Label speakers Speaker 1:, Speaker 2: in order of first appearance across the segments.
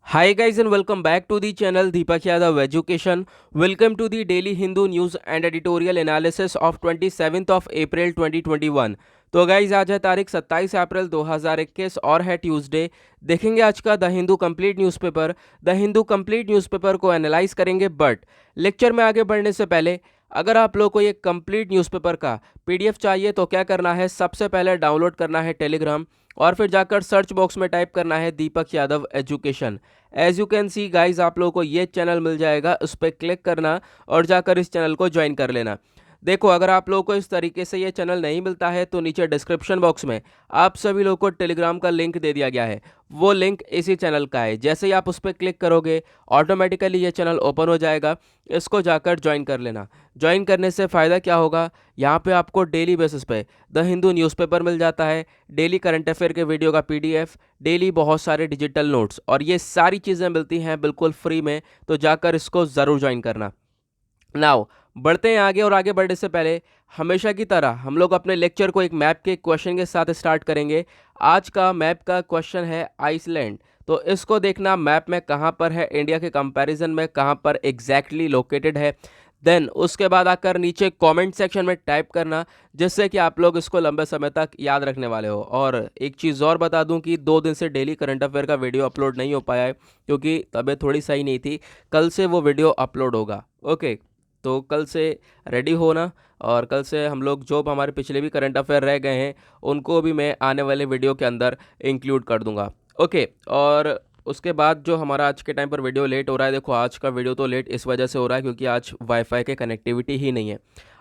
Speaker 1: Hi guys and welcome back to the channel Deepak Yadav Education. Welcome to the Daily Hindu News and Editorial Analysis of 27th of April 2021. तो guys आज है तारीख 27 अप्रैल 2021 और है Tuesday. देखेंगे आज का the Hindu complete newspaper. The Hindu complete newspaper को एनालाइज करेंगे, बट लेक्चर में आगे बढ़ने से पहले अगर आप लोग को ये कंप्लीट न्यूज़पेपर का पीडीएफ चाहिए तो क्या करना है, सबसे पहले डाउनलोड करना है टेलीग्राम और फिर जाकर सर्च बॉक्स में टाइप करना है Deepak Yadav education. As you can see guys आप लोगों को ये चैनल मिल जाएगा, उस पर क्लिक करना और जाकर इस चैनल को ज्वाइन कर लेना। देखो, अगर आप लोगों को इस तरीके से ये चैनल नहीं मिलता है तो नीचे डिस्क्रिप्शन बॉक्स में आप सभी लोगों को टेलीग्राम का लिंक दे दिया गया है। वो लिंक इसी चैनल का है। जैसे ही आप उस पर क्लिक करोगे ऑटोमेटिकली ये चैनल ओपन हो जाएगा, इसको जाकर ज्वाइन कर लेना। ज्वाइन करने से फ़ायदा क्या होगा, यहाँ पे आपको डेली बेसिस पे द हिंदू न्यूज़पेपर मिल जाता है, डेली करंट अफेयर के वीडियो का पीडीएफ, डेली बहुत सारे डिजिटल नोट्स, और ये सारी चीज़ें मिलती हैं बिल्कुल फ्री में। तो जाकर इसको ज़रूर ज्वाइन करना। नाउ बढ़ते हैं आगे, और आगे बढ़ने से पहले हमेशा की तरह हम लोग अपने लेक्चर को एक मैप के क्वेश्चन के साथ स्टार्ट करेंगे। आज का मैप का क्वेश्चन है आइसलैंड। तो इसको देखना मैप में कहाँ पर है, इंडिया के कंपैरिजन में कहाँ पर एग्जैक्टली लोकेटेड है। देन उसके बाद आकर नीचे कमेंट सेक्शन में टाइप करना, जिससे कि आप लोग इसको लंबे समय तक याद रखने वाले हो। और एक चीज़ और बता दूं कि 2 दिन से डेली करंट अफेयर का वीडियो अपलोड नहीं हो पाया है क्योंकि तबीयत थोड़ी सही नहीं थी। कल से वो वीडियो अपलोड होगा। ओके, तो कल से रेडी होना, और कल से हम लोग जो हमारे पिछले भी करंट अफेयर रह गए हैं उनको भी मैं आने वाले वीडियो के अंदर इंक्लूड कर दूंगा। ओके, और उसके बाद जो हमारा आज के टाइम पर वीडियो लेट हो रहा है, देखो आज का वीडियो तो लेट इस वजह से हो रहा है क्योंकि आज वाईफाई के कनेक्टिविटी ही नहीं है।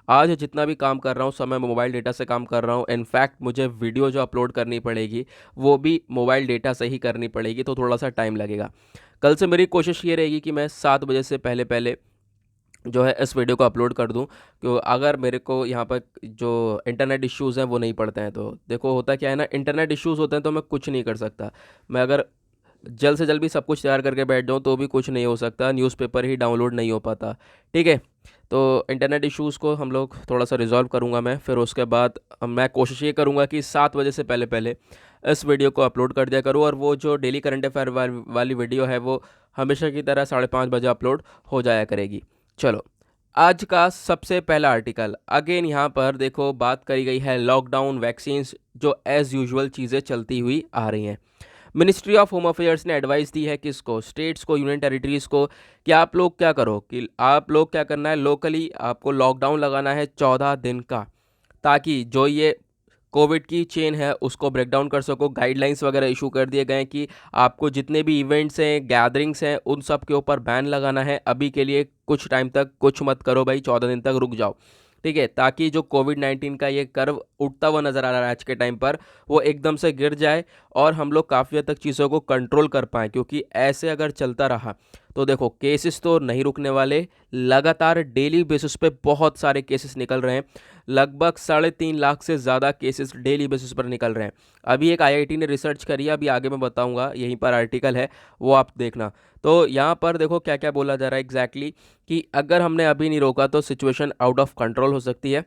Speaker 1: आज जितना भी काम कर रहा हूँ सब मैं मोबाइल डेटा से काम कर रहा हूँ। इनफैक्ट मुझे वीडियो जो अपलोड करनी पड़ेगी वो भी मोबाइल डेटा से ही करनी पड़ेगी, तो थोड़ा सा टाइम लगेगा। कल से मेरी कोशिश ये रहेगी कि मैं 7 बजे से पहले पहले जो है इस वीडियो को अपलोड कर दूं, क्यों अगर मेरे को यहाँ पर जो इंटरनेट इश्यूज़ हैं वो नहीं पड़ते हैं। तो देखो होता क्या है ना, इंटरनेट इश्यूज़ होते हैं तो मैं कुछ नहीं कर सकता। मैं अगर जल्द से जल्द भी सब कुछ तैयार करके बैठ जाऊँ तो भी कुछ नहीं हो सकता, न्यूज़पेपर ही डाउनलोड नहीं हो पाता। ठीक है, तो इंटरनेट इश्यूज़ को हम लोग थोड़ा सा रिजॉल्व करूँगा मैं, फिर उसके बाद मैं कोशिश ये करूँगा कि 7 बजे से पहले पहले इस वीडियो को अपलोड कर दिया करूँ, और वो जो डेली करंट अफेयर वाली वीडियो है वो हमेशा की तरह 5:30 बजे अपलोड हो जाया करेगी। चलो, आज का सबसे पहला आर्टिकल, अगेन यहाँ पर देखो बात करी गई है लॉकडाउन, वैक्सीन्स, जो एज़ यूजुअल चीज़ें चलती हुई आ रही हैं। मिनिस्ट्री ऑफ होम अफेयर्स ने एडवाइस दी है किसको, स्टेट्स को, यूनियन टेरिटरीज़ को, कि आप लोग क्या करो, कि आप लोग क्या करना है, लोकली आपको लॉकडाउन लगाना है 14 दिन का, ताकि जो ये कोविड की चेन है उसको ब्रेक डाउन कर सको। गाइडलाइंस वगैरह इशू कर दिए गए हैं कि आपको जितने भी इवेंट्स हैं, गैदरिंग्स हैं, उन सब के ऊपर बैन लगाना है अभी के लिए, कुछ टाइम तक कुछ मत करो भाई, 14 दिन तक रुक जाओ। ठीक है, ताकि जो कोविड-19 का ये कर्व उठता हुआ नज़र आ रहा है आज के टाइम पर, वो एकदम से गिर जाए और हम लोग काफ़ी हद तक चीज़ों को कंट्रोल कर पाएँ, क्योंकि ऐसे अगर चलता रहा तो देखो केसेस तो नहीं रुकने वाले। लगातार डेली बेसिस पे बहुत सारे केसेस निकल रहे हैं, लगभग 3.5 लाख से ज़्यादा केसेस डेली बेसिस पर निकल रहे हैं। अभी एक आईआईटी ने रिसर्च करी है, अभी आगे मैं बताऊंगा, यहीं पर आर्टिकल है वो आप देखना। तो यहाँ पर देखो क्या क्या बोला जा रहा है एग्जैक्टली, कि अगर हमने अभी नहीं रोका तो सिचुएशन आउट ऑफ कंट्रोल हो सकती है।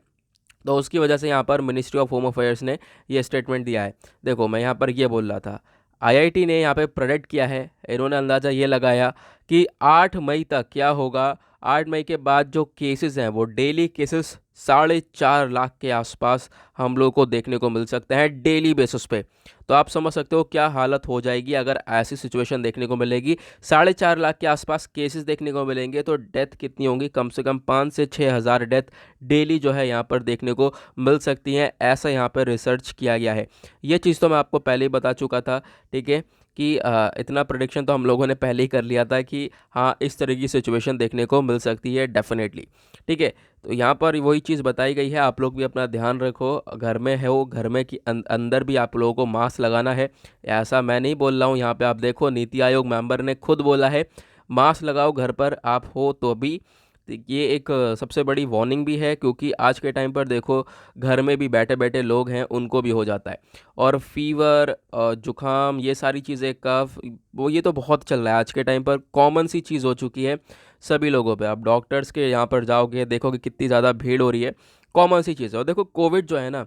Speaker 1: तो उसकी वजह से यहाँ पर मिनिस्ट्री ऑफ होम अफेयर्स ने ये स्टेटमेंट दिया है। देखो मैं यहाँ पर ये बोल रहा था, आईआईटी ने यहाँ पे प्रेडिक्ट किया है, इन्होंने अंदाज़ा ये लगाया कि 8 मई तक क्या होगा, 8 मई के बाद जो केसेस हैं वो डेली केसेस 4.5 लाख के आसपास हम लोग को देखने को मिल सकते हैं डेली बेसिस पे। तो आप समझ सकते हो क्या हालत हो जाएगी अगर ऐसी सिचुएशन देखने को मिलेगी। 4.5 लाख के आसपास केसेस देखने को मिलेंगे तो डेथ कितनी होंगी, कम से कम 5 से 6 हज़ार डेथ डेली जो है यहाँ पर देखने को मिल सकती हैं, ऐसा यहाँ पर रिसर्च किया गया है। ये चीज़ तो मैं आपको पहले ही बता चुका था। ठीक है, कि इतना प्रोडिक्शन तो हम लोगों ने पहले ही कर लिया था कि हाँ इस तरह की सिचुएशन देखने को मिल सकती है डेफिनेटली। ठीक है, तो यहाँ पर वही चीज़ बताई गई है, आप लोग भी अपना ध्यान रखो, घर में है वो घर में कि अंदर भी आप लोगों को मास्क लगाना है। ऐसा मैं नहीं बोल रहा हूँ, यहाँ पे आप देखो नीति आयोग मेंबर ने खुद बोला है मास्क लगाओ घर पर आप हो तो भी। तो ये एक सबसे बड़ी वार्निंग भी है, क्योंकि आज के टाइम पर देखो घर में भी बैठे बैठे लोग हैं उनको भी हो जाता है, और फीवर, जुकाम, ये सारी चीज़ें, कफ, वो ये तो बहुत चल रहा है आज के टाइम पर, कॉमन सी चीज़ हो चुकी है सभी लोगों पे। आप डॉक्टर्स के यहाँ पर जाओगे देखोगे कितनी ज़्यादा भीड़ हो रही है, कॉमन सी चीज़ है। और देखो कोविड जो है ना,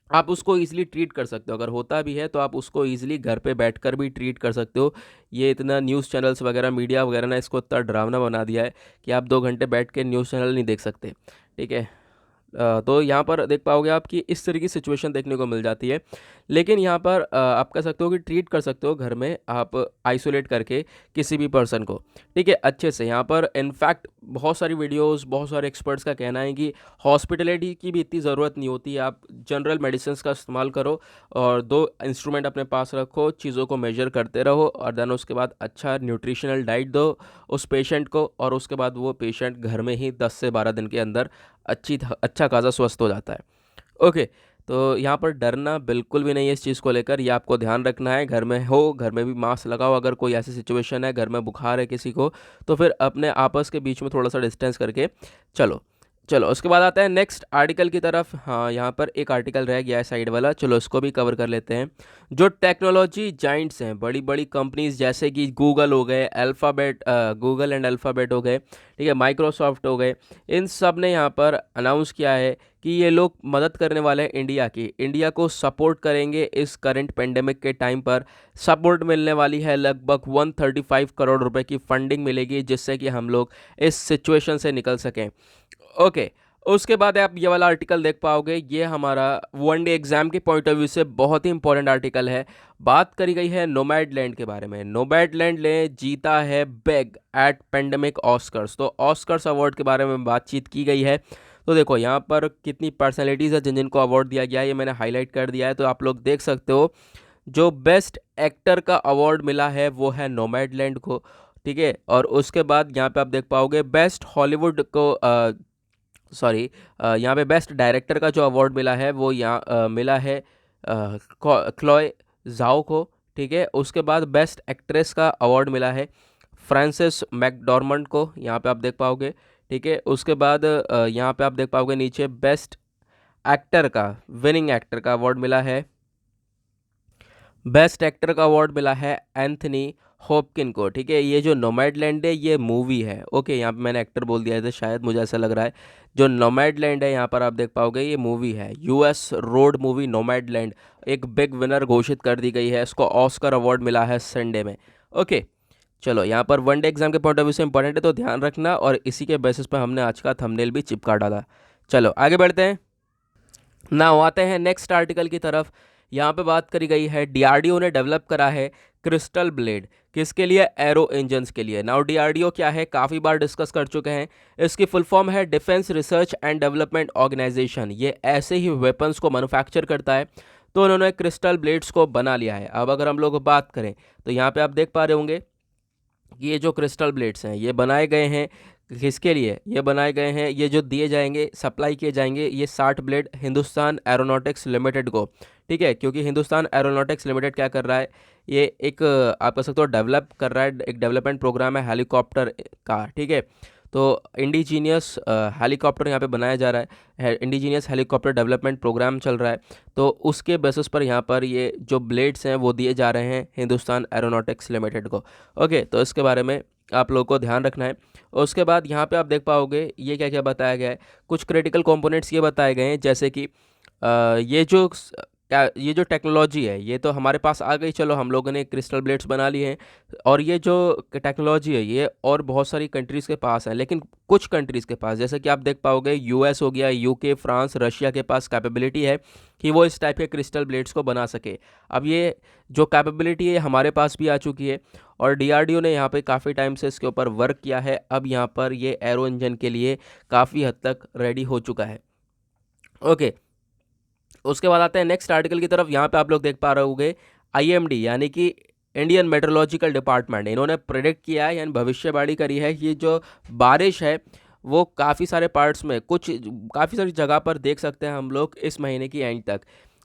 Speaker 1: आप उसको ईज़िली ट्रीट कर सकते हो। अगर होता भी है तो आप उसको ईज़िली घर पे बैठकर भी ट्रीट कर सकते हो। ये इतना न्यूज़ चैनल्स वगैरह, मीडिया वगैरह ने इसको इतना डरावना बना दिया है कि आप 2 घंटे बैठ के न्यूज़ चैनल नहीं देख सकते, ठीक है? तो यहाँ पर देख पाओगे आप कि इस तरह की सिचुएशन देखने को मिल जाती है। लेकिन यहाँ पर आप कह सकते हो कि ट्रीट कर सकते हो घर में आप आइसोलेट करके किसी भी पर्सन को, ठीक है, अच्छे से। यहाँ पर इनफैक्ट बहुत सारी वीडियोस, बहुत सारे एक्सपर्ट्स का कहना है कि हॉस्पिटलिटी की भी इतनी ज़रूरत नहीं होती है। आप जनरल मेडिसिन्स का इस्तेमाल करो और 2 इंस्ट्रूमेंट अपने पास रखो, चीज़ों को मेजर करते रहो और देन उसके बाद अच्छा न्यूट्रिशनल डाइट दो उस पेशेंट को, और उसके बाद वो पेशेंट घर में ही 10 से 12 दिन के अंदर अच्छा खासा स्वस्थ हो जाता है। ओके, तो यहाँ पर डरना बिल्कुल भी नहीं है इस चीज़ को लेकर, ये आपको ध्यान रखना है। घर में हो, घर में भी मास्क लगाओ। अगर कोई ऐसी सिचुएशन है, घर में बुखार है किसी को, तो फिर अपने आपस के बीच में थोड़ा सा डिस्टेंस करके चलो। चलो उसके बाद आता है नेक्स्ट आर्टिकल की तरफ। हाँ, यहाँ पर एक आर्टिकल रह गया है साइड वाला, चलो इसको भी कवर कर लेते हैं। जो टेक्नोलॉजी जाइंट्स हैं, बड़ी बड़ी कंपनीज जैसे कि गूगल हो गए, अल्फ़ाबेट, गूगल एंड अल्फ़ाबेट हो गए, ठीक है, माइक्रोसॉफ्ट हो गए, इन सब ने यहाँ पर अनाउंस किया है कि ये लोग मदद करने वाले हैं इंडिया को सपोर्ट करेंगे इस करंट पेंडेमिक के टाइम पर। सपोर्ट मिलने वाली है, लगभग 135 करोड़ रुपए की फंडिंग मिलेगी, जिससे कि हम लोग इस सिचुएशन से निकल सकें। ओके, उसके बाद आप ये वाला आर्टिकल देख पाओगे, ये हमारा वनडे एग्जाम के पॉइंट ऑफ व्यू से बहुत ही इंपॉर्टेंट आर्टिकल है। बात करी गई है नोमैडलैंड के बारे में। नोमैडलैंड ने जीता है बेग एट पेंडेमिक ऑस्कर्स, तो ऑस्कर्स अवार्ड के बारे में बातचीत की गई है। तो देखो यहाँ पर कितनी पर्सनैलिटीज़ है जिन जिनको अवार्ड दिया गया है, ये मैंने हाईलाइट कर दिया है, तो आप लोग देख सकते हो। जो बेस्ट एक्टर का अवार्ड मिला है वो है नोमैडलैंड को, ठीक है। और उसके बाद यहाँ पे आप देख पाओगे बेस्ट हॉलीवुड को, सॉरी, यहाँ पे बेस्ट डायरेक्टर का जो अवार्ड मिला है वो यहाँ मिला है क्लोए जाओ को, ठीक है। उसके बाद बेस्ट एक्ट्रेस का अवार्ड मिला है फ्रांसिस मैकडॉर्मंड को, यहाँ पे आप देख पाओगे, ठीक है। उसके बाद यहाँ पे आप देख पाओगे नीचे बेस्ट एक्टर का, विनिंग एक्टर का अवार्ड मिला है, बेस्ट एक्टर का अवार्ड मिला है एंथनी हॉपकिन को, ठीक है। ये जो नोमैडलैंड है ये मूवी है, ओके, यहाँ पे मैंने एक्टर बोल दिया था शायद, मुझे ऐसा लग रहा है। जो नोमैडलैंड है यहाँ पर आप देख पाओगे ये मूवी है, यूएस रोड मूवी नोमैडलैंड, एक बिग विनर घोषित कर दी गई है, इसको ऑस्कर अवार्ड मिला है संडे में। ओके, चलो यहाँ पर वनडे एग्जाम के पॉइंट ऑफ व्यू से इंपॉर्टेंट है, तो ध्यान रखना, और इसी के बेसिस पर हमने आज का थंबनेल भी चिपका डाला। चलो आगे बढ़ते हैं ना, आते हैं नेक्स्ट आर्टिकल की तरफ। यहाँ पे बात करी गई है डीआरडीओ ने डेवलप करा है क्रिस्टल ब्लेड, किसके लिए? एरो इंजन्स के लिए। नाउ डीआरडीओ क्या है, काफ़ी बार डिस्कस कर चुके हैं। इसकी फुल फॉर्म है defence research and development organisation. ये ऐसे ही वेपन्स को मैन्युफैक्चर करता है, तो उन्होंने क्रिस्टल ब्लेड्स को बना लिया है। अब अगर हम लोग बात करें तो यहाँ पे आप देख पा रहे होंगे कि ये जो क्रिस्टल ब्लेड्स हैं ये बनाए गए हैं किसके लिए? ये बनाए गए हैं, ये जो दिए जाएंगे, सप्लाई किए जाएंगे, ये 60 ब्लेड हिंदुस्तान एरोनॉटिक्स लिमिटेड को, ठीक है। क्योंकि हिंदुस्तान एरोनॉटिक्स लिमिटेड क्या कर रहा है, ये एक आप कह सकते हो डेवलप कर रहा है, एक डेवलपमेंट प्रोग्राम है हेलीकॉप्टर का, ठीक है। तो इंडिजीनियस हेलीकॉप्टर यहाँ पे बनाया जा रहा है, इंडिजीनियस हेलीकॉप्टर डेवलपमेंट प्रोग्राम चल रहा है, तो उसके बेसिस पर यहाँ पर ये जो ब्लेड्स हैं वो दिए जा रहे हैं हिंदुस्तान एरोनॉटिक्स लिमिटेड को। ओके, तो इसके बारे में आप लोगों को ध्यान रखना है। उसके बाद यहाँ पे आप देख पाओगे ये क्या क्या बताया गया है, कुछ क्रिटिकल कंपोनेंट्स ये बताए गए हैं, जैसे कि ये जो टेक्नोलॉजी है ये तो हमारे पास आ गई, चलो हम लोगों ने क्रिस्टल ब्लेड्स बना लिए हैं, और ये जो टेक्नोलॉजी है ये और बहुत सारी कंट्रीज़ के पास है, लेकिन कुछ कंट्रीज़ के पास, जैसे कि आप देख पाओगे यूएस हो गया, यूके, फ्रांस, रशिया के पास कैपेबिलिटी है कि वो इस टाइप के क्रिस्टल ब्लेड्स को बना सके। अब ये जो कैपेबिलिटी है हमारे पास भी आ चुकी है, और डीआरडीओ ने यहाँ पे काफ़ी टाइम से इसके ऊपर वर्क किया है। अब यहाँ पर ये एरो इंजन के लिए काफ़ी हद तक रेडी हो चुका है। ओके, उसके बाद आते हैं नेक्स्ट आर्टिकल की तरफ। यहाँ पे आप लोग देख पा रहे होंगे आईएमडी यानी कि इंडियन मेट्रोलॉजिकल डिपार्टमेंट, इन्होंने प्रेडिक्ट किया है यानी भविष्यवाणी करी है कि जो बारिश है वो काफ़ी सारे पार्ट्स में, कुछ काफ़ी सारी जगह पर देख सकते हैं हम लोग इस महीने की एंड तक,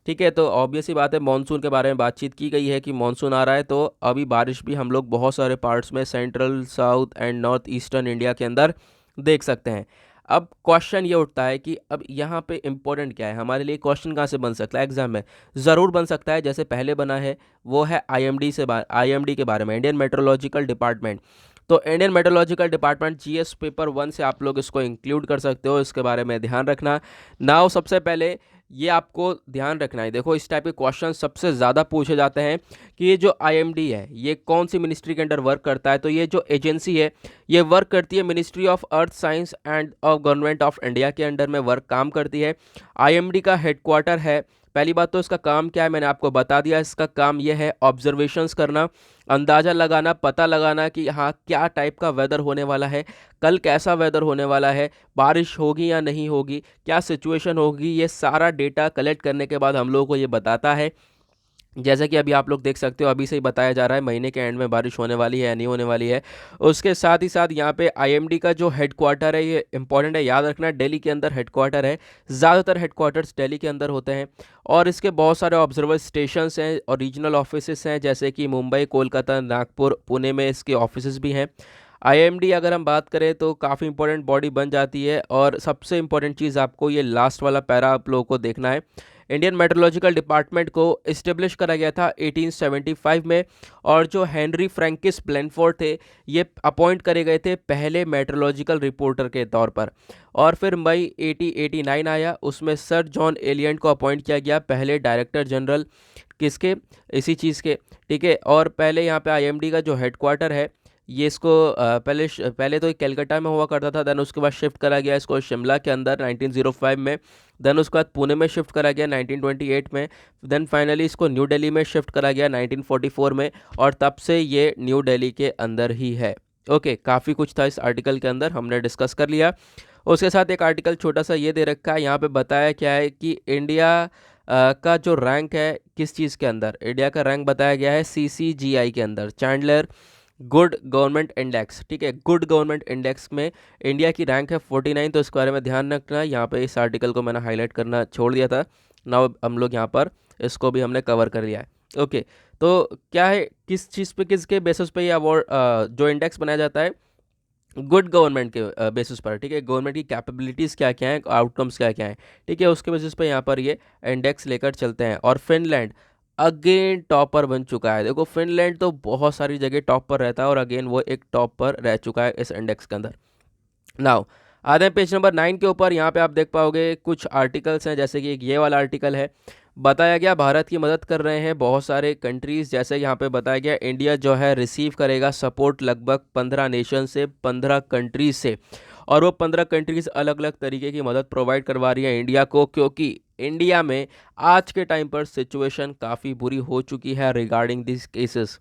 Speaker 1: ठीक है। तो ऑब्वियस ही बात है, मानसून के बारे में बातचीत की गई है कि मानसून आ रहा है, तो अभी बारिश भी हम लोग बहुत सारे पार्ट्स में central, south and north eastern India के अंदर देख सकते हैं। अब क्वेश्चन ये उठता है कि अब यहाँ पे इम्पोर्टेंट क्या है हमारे लिए, क्वेश्चन कहाँ से बन सकता है एग्जाम में? ज़रूर बन सकता है, जैसे पहले बना है, वो है आईएमडी के बारे में, इंडियन मेट्रोलॉजिकल डिपार्टमेंट। तो Indian meteorological department GS paper 1 से आप लोग इसको इंक्लूड कर सकते हो, इसके बारे में ध्यान रखना। नाउ सबसे पहले ये आपको ध्यान रखना है। देखो इस टाइप के क्वेश्चन सबसे ज़्यादा पूछे जाते हैं कि ये जो आईएमडी है ये कौन सी मिनिस्ट्री के अंडर वर्क करता है। तो ये जो एजेंसी है ये वर्क करती है ministry of earth science end of government of India के अंडर में वर्क काम करती है। आईएमडी का हेडक्वार्टर है। पहली बात तो इसका काम क्या है मैंने आपको बता दिया। इसका काम यह है ऑब्जर्वेशंस करना, अंदाज़ा लगाना, पता लगाना कि हाँ क्या टाइप का वेदर होने वाला है, कल कैसा वेदर होने वाला है, बारिश होगी या नहीं होगी, क्या सिचुएशन होगी। ये सारा डेटा कलेक्ट करने के बाद हम लोगों को ये बताता है। जैसा कि अभी आप लोग देख सकते हो अभी से ही बताया जा रहा है महीने के एंड में बारिश होने वाली है या नहीं होने वाली है। उसके साथ ही साथ यहाँ पे आईएमडी का जो हेडक्वार्टर है ये इंपॉर्टेंट है, याद रखना दिल्ली के अंदर हेडक्वार्टर है। ज़्यादातर हेडक्वार्टर्स दिल्ली के अंदर होते हैं और इसके बहुत सारे ऑब्जर्वर स्टेशंस हैं और रीजनल ऑफिसेस हैं जैसे कि मुंबई, कोलकाता, नागपुर, पुणे में इसके ऑफिसेस भी हैं। आईएमडी अगर हम बात करें तो काफ़ी इंपॉर्टेंट बॉडी बन जाती है। और सबसे इंपॉर्टेंट चीज़ आपको ये लास्ट वाला पैरा आप लोगों को देखना है। इंडियन मेट्रोलॉजिकल डिपार्टमेंट को इस्टेब्लिश करा गया था 1875 में और जो हेनरी फ्रैंकिस ब्लैनफोर्ड थे ये अपॉइंट करे गए थे पहले मेट्रोलॉजिकल रिपोर्टर के तौर पर। और फिर मई 1889 आया, उसमें सर जॉन एलियट को अपॉइंट किया गया पहले डायरेक्टर जनरल किसके, इसी चीज़ के। ठीक है, और पहले यहाँ पे आईएमडी का जो हेडक्वार्टर है ये इसको पहले तो कलकत्ता में हुआ करता था, देन उसके बाद शिफ्ट करा गया इसको शिमला के अंदर 1905 में, देन उसके बाद पुणे में शिफ्ट करा गया 1928 में, देन फाइनली इसको न्यू दिल्ली में शिफ्ट करा गया 1944 में और तब से ये न्यू दिल्ली के अंदर ही है। ओके, काफ़ी कुछ था इस आर्टिकल के अंदर, हमने डिस्कस कर लिया। उसके साथ एक आर्टिकल छोटा सा ये दे रखा है, यहाँ पे बताया क्या है कि इंडिया का जो रैंक है किस चीज़ के अंदर, इंडिया का रैंक बताया गया है CCGI के अंदर, चैंडलर गुड गवर्नमेंट इंडेक्स। ठीक है, गुड गवर्नमेंट इंडेक्स में इंडिया की रैंक है 49। तो इसके बारे में ध्यान रखना है। यहाँ पे इस आर्टिकल को मैंने हाईलाइट करना छोड़ दिया था, नाउ हम लोग यहाँ पर इसको भी हमने कवर कर लिया है। ओके, तो क्या है, किस चीज़ पे, किसके बेसिस पे ये अवार्ड जो इंडेक्स बनाया जाता है, गुड गवर्नमेंट के बेसिस पर। ठीक है, गवर्नमेंट की कैपेबिलिटीज़ क्या क्या हैं, आउटकम्स क्या क्या हैं। ठीक है, उसके बेसिस पे यहाँ पर ये इंडेक्स लेकर चलते हैं। और फिनलैंड अगेन टॉपर बन चुका है। देखो फिनलैंड तो बहुत सारी जगह टॉप पर रहता है और अगेन वो एक टॉप पर रह चुका है इस इंडेक्स के अंदर। नाउ आते हैं पेज नंबर 9 के ऊपर। यहाँ पे आप देख पाओगे कुछ आर्टिकल्स हैं, जैसे कि एक ये वाला आर्टिकल है, बताया गया भारत की मदद कर रहे हैं बहुत सारे कंट्रीज़। जैसे यहाँ पे बताया गया इंडिया जो है रिसीव करेगा सपोर्ट लगभग 15 नेशन से, 15 कंट्रीज से, और वो 15 कंट्रीज़ अलग अलग तरीके की मदद प्रोवाइड करवा रही है इंडिया को, क्योंकि इंडिया में आज के टाइम पर सिचुएशन काफ़ी बुरी हो चुकी है रिगार्डिंग दिस केसेस।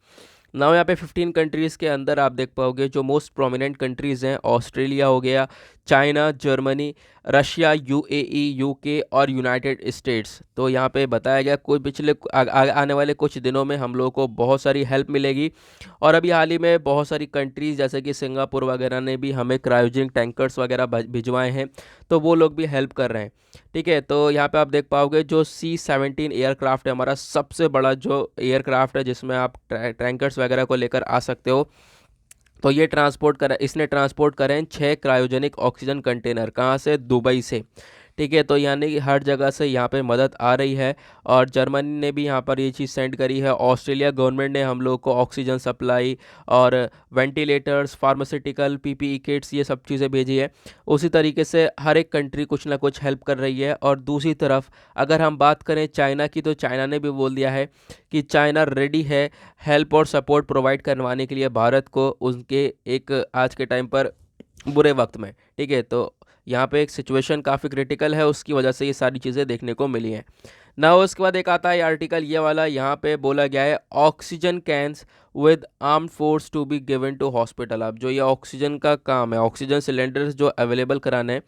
Speaker 1: नाउ यहाँ पे 15 कंट्रीज़ के अंदर आप देख पाओगे जो मोस्ट प्रोमिनेंट कंट्रीज़ हैं, ऑस्ट्रेलिया हो गया, China, Germany, Russia, UAE, UK और यूनाइटेड स्टेट्स। तो यहाँ पे बताया गया कोई पिछले आने वाले कुछ दिनों में हम लोगों को बहुत सारी हेल्प मिलेगी। और अभी हाल ही में बहुत सारी कंट्रीज़ जैसे कि सिंगापुर वगैरह ने भी हमें क्रायोजेनिक टैंकर्स वगैरह भिजवाए हैं, तो वो लोग भी हेल्प कर रहे हैं। ठीक है, तो यहाँ पे आप देख पाओगे जो C-17 एयरक्राफ्ट है, हमारा सबसे बड़ा जो एयरक्राफ्ट है जिसमें आप टैंकर्स वगैरह को लेकर आ सकते हो, तो ये इसने ट्रांसपोर्ट करें 6 क्रायोजेनिक ऑक्सीजन कंटेनर, कहाँ से, दुबई से। ठीक है, तो यानी कि हर जगह से यहाँ पे मदद आ रही है। और जर्मनी ने भी यहाँ पर ये चीज़ सेंड करी है, ऑस्ट्रेलिया गवर्नमेंट ने हम लोग को ऑक्सीजन सप्लाई और वेंटिलेटर्स, फार्मास्यूटिकल, PPE किट्स, ये सब चीज़ें भेजी है। उसी तरीके से हर एक कंट्री कुछ ना कुछ हेल्प कर रही है। और दूसरी तरफ अगर हम बात करें चाइना की, तो चाइना ने भी बोल दिया है कि चाइना रेडी है हेल्प और सपोर्ट प्रोवाइड करवाने के लिए भारत को उनके एक आज के टाइम पर बुरे वक्त में। ठीक है, तो यहाँ पे एक सिचुएशन काफ़ी क्रिटिकल है, उसकी वजह से ये सारी चीज़ें देखने को मिली हैं ना। उसके बाद एक आता है आर्टिकल ये वाला, यहाँ पे बोला गया है oxygen cans with armed force to be given to hospital. अब जो ये ऑक्सीजन का काम है, ऑक्सीजन सिलेंडर्स जो अवेलेबल कराना है,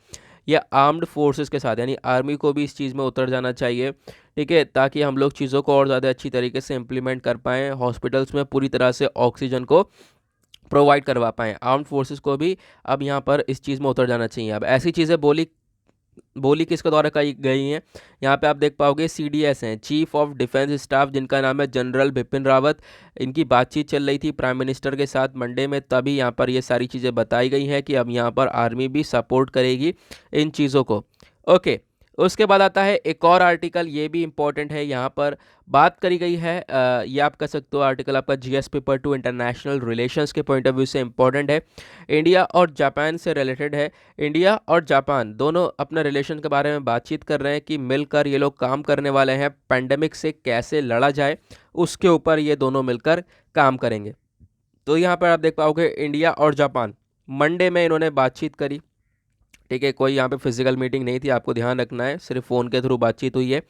Speaker 1: या आर्म्ड फोर्सेस के साथ, यानी आर्मी को भी इस चीज़ में उतर जाना चाहिए। ठीक है, ताकि हम लोग चीज़ों को और ज़्यादा अच्छी तरीके से इम्प्लीमेंट कर पाएँ, हॉस्पिटल्स में पूरी तरह से ऑक्सीजन को प्रोवाइड करवा पाएँ। आर्म्ड फोर्सेस को भी अब यहाँ पर इस चीज़ में उतर जाना चाहिए। अब ऐसी चीज़ें बोली किसके द्वारा कही गई हैं, यहाँ पे आप देख पाओगे CDS हैं, चीफ ऑफ डिफेंस स्टाफ, जिनका नाम है जनरल बिपिन रावत। इनकी बातचीत चल रही थी प्राइम मिनिस्टर के साथ मंडे में, तभी यहाँ पर ये सारी चीज़ें बताई गई हैं कि अब यहाँ पर आर्मी भी सपोर्ट करेगी इन चीज़ों को। ओके, उसके बाद आता है एक और आर्टिकल, ये भी इम्पोर्टेंट है। यहाँ पर बात करी गई है, ये आप कह सकते हो आर्टिकल आपका जीएस पेपर 2 इंटरनेशनल रिलेशंस के पॉइंट ऑफ व्यू से इम्पोर्टेंट है, इंडिया और जापान से रिलेटेड है। इंडिया और जापान दोनों अपने रिलेशन के बारे में बातचीत कर रहे हैं कि मिलकर ये लोग काम करने वाले हैं, पैंडेमिक से कैसे लड़ा जाए उसके ऊपर ये दोनों मिलकर काम करेंगे। तो यहाँ पर आप देख पाओगे इंडिया और जापान मंडे में इन्होंने बातचीत करी, ठीक है। कोई यहाँ पे फिजिकल मीटिंग नहीं थी, आपको ध्यान रखना है, सिर्फ फ़ोन के थ्रू बातचीत हुई है।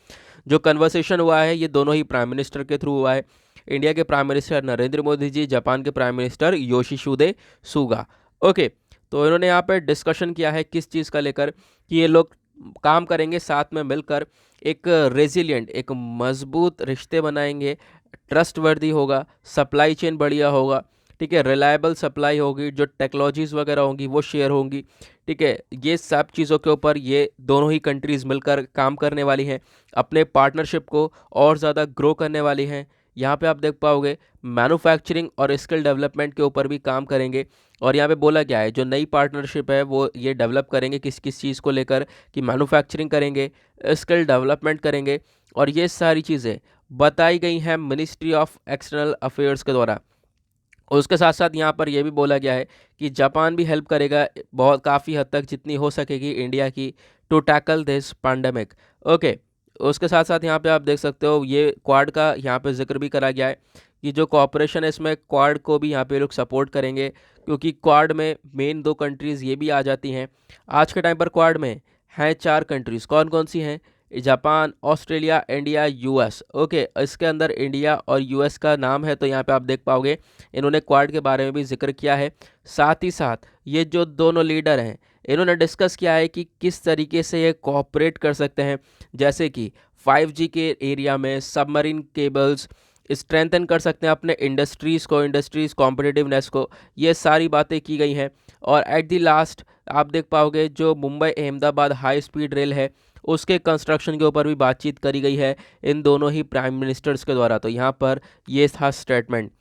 Speaker 1: जो कन्वर्सेशन हुआ है ये दोनों ही प्राइम मिनिस्टर के थ्रू हुआ है। इंडिया के prime minister Narendra Modi ji, Japan के prime minister Yoshihide Suga. Okay, तो इन्होंने यहाँ पे डिस्कशन किया है किस चीज़ का लेकर, कि ये लोग काम करेंगे साथ में मिलकर, एक रेजिलिएंट, एक मजबूत रिश्ते बनाएंगे, ट्रस्टवर्दी होगा, सप्लाई चेन बढ़िया होगा, ठीक है, रिलायबल सप्लाई होगी, जो टेक्नोलॉजीज़ वगैरह होंगी वो शेयर होंगी, ठीक है। ये सब चीज़ों के ऊपर ये दोनों ही कंट्रीज़ मिलकर काम करने वाली हैं, अपने पार्टनरशिप को और ज़्यादा ग्रो करने वाली हैं। यहाँ पे आप देख पाओगे मैन्युफैक्चरिंग और स्किल डेवलपमेंट के ऊपर भी काम करेंगे। और यहाँ पे बोला गया है जो नई पार्टनरशिप है वो ये डेवलप करेंगे किस किस चीज़ को लेकर, कि मैन्युफैक्चरिंग करेंगे, स्किल डेवलपमेंट करेंगे, और ये सारी चीज़ें बताई गई हैं मिनिस्ट्री ऑफ एक्सटर्नल अफेयर्स के द्वारा। उसके साथ साथ यहाँ पर यह भी बोला गया है कि जापान भी हेल्प करेगा बहुत काफ़ी हद तक जितनी हो सकेगी इंडिया की, to tackle this pandemic. Okay, उसके साथ साथ यहाँ पे आप देख सकते हो ये क्वाड का यहाँ पे जिक्र भी करा गया है कि जो कॉपरेशन है इसमें क्वाड को भी यहाँ पे लोग सपोर्ट करेंगे, क्योंकि क्वाड में मेन दो कंट्रीज़ ये भी आ जाती हैं। आज के टाइम पर क्वाड में हैं 4 कंट्रीज़, कौन कौन सी हैं? Japan, Australia, India, US. Okay, इसके अंदर इंडिया और यूएस का नाम है, तो यहाँ पे आप देख पाओगे इन्होंने क्वाड के बारे में भी जिक्र किया है। साथ ही साथ ये जो दोनों लीडर हैं इन्होंने डिस्कस किया है कि किस तरीके से ये कोऑपरेट कर सकते हैं, जैसे कि 5G के एरिया में सबमरीन केबल्स स्ट्रेंथन कर सकते हैं अपने इंडस्ट्रीज़ कॉम्पिटिटिवनेस को, ये सारी बातें की गई हैं। और एट द लास्ट आप देख पाओगे जो Mumbai Ahmedabad high speed rail है उसके कंस्ट्रक्शन के ऊपर भी बातचीत करी गई है इन दोनों ही प्राइम मिनिस्टर्स के द्वारा। तो यहाँ पर ये था स्टेटमेंट।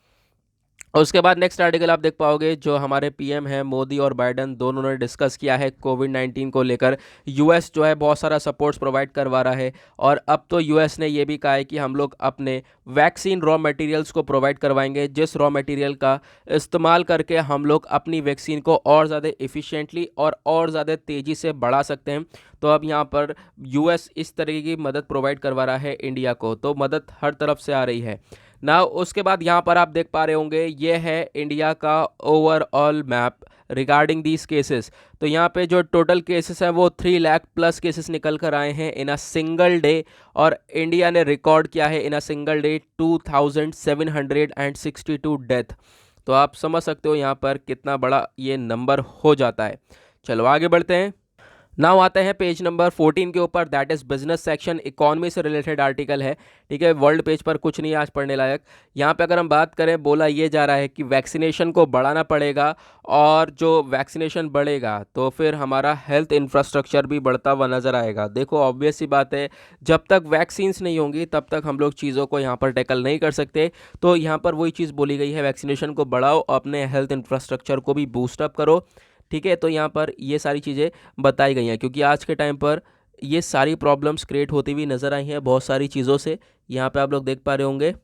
Speaker 1: उसके बाद नेक्स्ट आर्टिकल आप देख पाओगे जो हमारे पीएम हैं मोदी और बाइडन दोनों ने डिस्कस किया है कोविड-19 को लेकर। यूएस जो है बहुत सारा सपोर्ट्स प्रोवाइड करवा रहा है, और अब तो यूएस ने ये भी कहा है कि हम लोग अपने वैक्सीन रॉ मटेरियल्स को प्रोवाइड करवाएंगे, जिस रॉ मटेरियल का इस्तेमाल करके हम लोग अपनी वैक्सीन को और ज़्यादा इफ़िशिएंटली और ज़्यादा तेज़ी से बढ़ा सकते हैं। तो अब यहाँ पर यूएस इस तरीके की मदद प्रोवाइड करवा रहा है इंडिया को, तो मदद हर तरफ से आ रही है ना। उसके बाद यहाँ पर आप देख पा रहे होंगे ये है इंडिया का overall map regarding these cases. तो यहाँ पे जो टोटल केसेस हैं वो 3 लाख प्लस केसेस निकल कर आए हैं इन अ सिंगल डे, और इंडिया ने रिकॉर्ड किया है इन अ सिंगल डे 2762 डेथ। तो आप समझ सकते हो यहाँ पर कितना बड़ा ये नंबर हो जाता है। चलो आगे बढ़ते हैं। नाउ आते हैं पेज नंबर 14 के ऊपर, that is business section, economy से रिलेटेड आर्टिकल है, ठीक है। वर्ल्ड पेज पर कुछ नहीं आज पढ़ने लायक। यहाँ पे अगर हम बात करें, बोला ये जा रहा है कि वैक्सीनेशन को बढ़ाना पड़ेगा, और जो वैक्सीनेशन बढ़ेगा तो फिर हमारा हेल्थ इंफ्रास्ट्रक्चर भी बढ़ता हुआ नज़र आएगा। देखो ऑब्वियस सी बात है, जब तक वैक्सीन्स नहीं होंगी तब तक हम लोग चीज़ों को यहाँ पर टैकल नहीं कर सकते। तो यहाँ पर वही चीज़ बोली गई है, वैक्सीनेशन को बढ़ाओ, अपने हेल्थ इंफ्रास्ट्रक्चर को भी बूस्टअप करो, ठीक है। तो यहाँ पर ये सारी चीज़ें बताई गई हैं, क्योंकि आज के टाइम पर ये सारी प्रॉब्लम्स क्रिएट होती हुई नज़र आई हैं बहुत सारी चीज़ों से। यहाँ पे आप लोग देख पा रहे होंगे,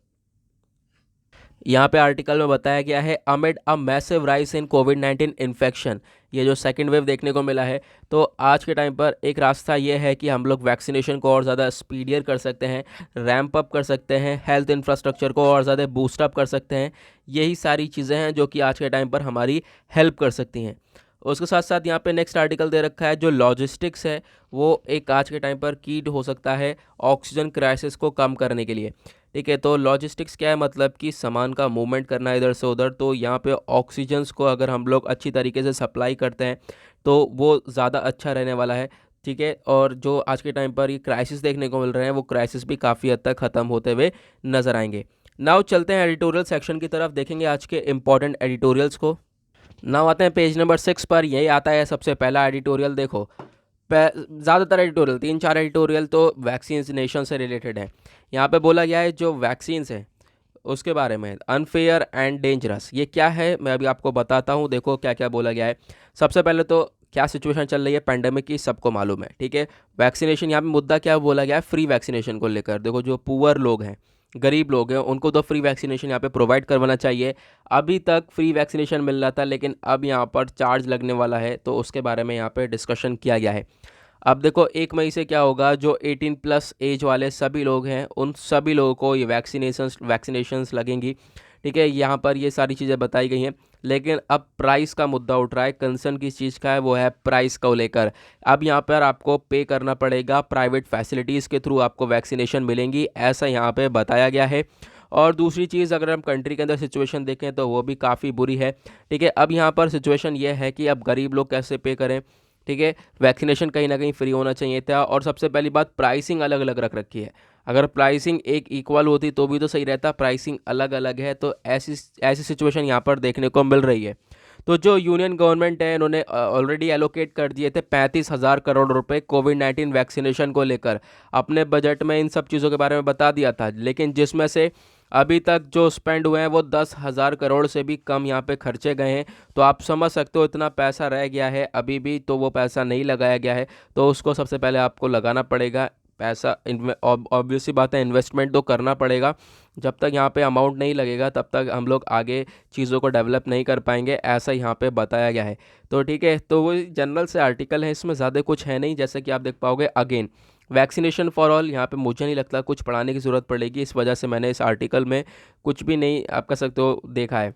Speaker 1: यहाँ पे आर्टिकल में बताया गया है amid a massive rise in covid infection, ये जो सेकंड वेव देखने को मिला है। तो आज के टाइम पर एक रास्ता ये है कि हम लोग वैक्सीनेशन को और ज़्यादा स्पीडियर कर सकते हैं, रैंप अप कर सकते हैं, हेल्थ इंफ्रास्ट्रक्चर को और ज़्यादा बूस्ट अप कर सकते हैं। यही सारी चीज़ें हैं जो कि आज के टाइम पर हमारी हेल्प कर सकती हैं। उसके साथ साथ यहाँ पे नेक्स्ट आर्टिकल दे रखा है जो लॉजिस्टिक्स है, वो एक आज के टाइम पर की हो सकता है ऑक्सीजन क्राइसिस को कम करने के लिए, ठीक है। तो लॉजिस्टिक्स क्या है, मतलब कि सामान का मूवमेंट करना इधर से उधर। तो यहाँ पे ऑक्सीजन्स को अगर हम लोग अच्छी तरीके से सप्लाई करते हैं तो वो ज़्यादा अच्छा रहने वाला है, ठीक है। और जो आज के टाइम पर ये क्राइसिस देखने को मिल रहे हैं वो क्राइसिस भी काफ़ी हद तक ख़त्म होते हुए नज़र आएंगे। नाउ चलते हैं एडिटोरियल सेक्शन की तरफ, देखेंगे आज के इंपॉर्टेंट एडिटोरियल्स को। नाउ आते हैं पेज नंबर 6 पर, यही आता है सबसे पहला एडिटोरियल। देखो ज़्यादातर एडिटोरियल 3-4 एडिटोरियल तो वैक्सीनेशन से रिलेटेड है। यहाँ पे बोला गया है जो वैक्सीन्स हैं उसके बारे में, अनफेयर एंड डेंजरस, ये क्या है मैं अभी आपको बताता हूँ। देखो क्या क्या बोला गया है। सबसे पहले तो क्या सिचुएशन चल रही है पैंडेमिक की सबको मालूम है, ठीक है। वैक्सीनेशन यहाँ पे मुद्दा क्या बोला गया है, फ्री वैक्सीनेशन को लेकर। देखो जो पुअर लोग हैं, गरीब लोग हैं, उनको तो फ्री वैक्सीनेशन यहाँ पे प्रोवाइड करवाना चाहिए। अभी तक फ्री वैक्सीनेशन मिल रहा था, लेकिन अब यहाँ पर चार्ज लगने वाला है, तो उसके बारे में यहाँ पे डिस्कशन किया गया है। अब देखो 1 मई से क्या होगा, जो 18+ एज वाले सभी लोग हैं उन सभी लोगों को ये वैक्सीनेशंस लगेंगी, ठीक है। यहाँ पर ये सारी चीज़ें बताई गई हैं, लेकिन अब प्राइस का मुद्दा उठ रहा है। कंसर्न किस चीज़ का है, वो है प्राइस को लेकर। अब यहाँ पर आपको पे करना पड़ेगा, प्राइवेट फैसिलिटीज़ के थ्रू आपको वैक्सीनेशन मिलेंगी, ऐसा यहाँ पे बताया गया है। और दूसरी चीज़, अगर हम कंट्री के अंदर सिचुएशन देखें तो वो भी काफ़ी बुरी है, ठीक है। अब यहाँ पर सिचुएशन ये है कि अब गरीब लोग कैसे पे करें, ठीक है। वैक्सीनेशन कहीं ना कहीं फ्री होना चाहिए था। और सबसे पहली बात, प्राइसिंग अलग अलग रख रखी है। अगर प्राइसिंग एक इक्वल होती तो भी तो सही रहता, प्राइसिंग अलग अलग है, तो ऐसी ऐसी सिचुएशन यहाँ पर देखने को मिल रही है। तो जो यूनियन गवर्नमेंट है, इन्होंने ऑलरेडी एलोकेट कर दिए थे 35,000 करोड़ रुपए कोविड-19 वैक्सीनेशन को लेकर। अपने बजट में इन सब चीज़ों के बारे में बता दिया था, लेकिन जिसमें से अभी तक जो स्पेंड हुए हैं वो 10,000 करोड़ से भी कम यहाँ पे खर्चे गए हैं। तो आप समझ सकते हो इतना पैसा रह गया है अभी भी, तो वो पैसा नहीं लगाया गया है, तो उसको सबसे पहले आपको लगाना पड़ेगा पैसा। ऑब्वियस सी बात है, इन्वेस्टमेंट तो करना पड़ेगा। जब तक यहाँ पे अमाउंट नहीं लगेगा तब तक हम लोग आगे चीज़ों को डेवलप नहीं कर पाएंगे, ऐसा यहाँ पे बताया गया है। तो ठीक है, तो वो जनरल से आर्टिकल है, इसमें ज़्यादा कुछ है नहीं। जैसे कि आप देख पाओगे, अगेन वैक्सीनेशन फॉर ऑल, यहाँ पे मुझे नहीं लगता कुछ पढ़ाने की ज़रूरत पड़ेगी, इस वजह से मैंने इस आर्टिकल में कुछ भी नहीं, आप कह सकते हो, देखा है।